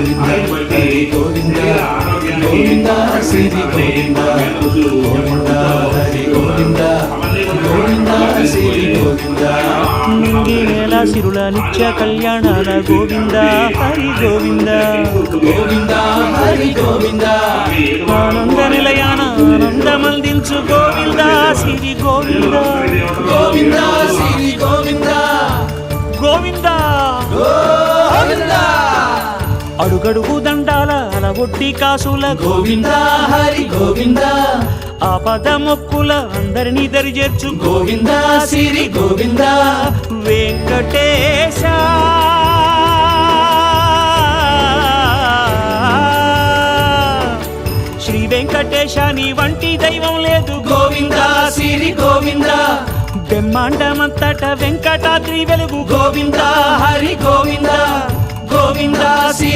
గోవింద హరి గోవింద గోవింద శ్రీ గోవింద గోవింద హరి గోవింద గోవింద శ్రీ గోవింద నింగి నేల సిరుల నిత్య కళ్యాణాల గోవింద హరి గోవింద గోవింద హరి గోవింద ఆనంద నిలయాన ఆనందమందించు గోవింద శ్రీ గోవింద గోవింద శ్రీ గోవింద గోవింద గోవింద అడుగడుగు దండాల అలవొడ్డి కాసుల గోవింద హరి గోవింద ఆపద మొక్కుల అందరినీ దరిచేర్చు గోవింద శ్రీ గోవింద వెంకటేశ శ్రీ వెంకటేశ నీ వంటి దైవం లేదు గోవింద శ్రీ గోవింద బ్రహ్మాండమంతట వెంకటాద్రి వెలుగు గోవింద హరి గోవింద గోవింద శ్రీ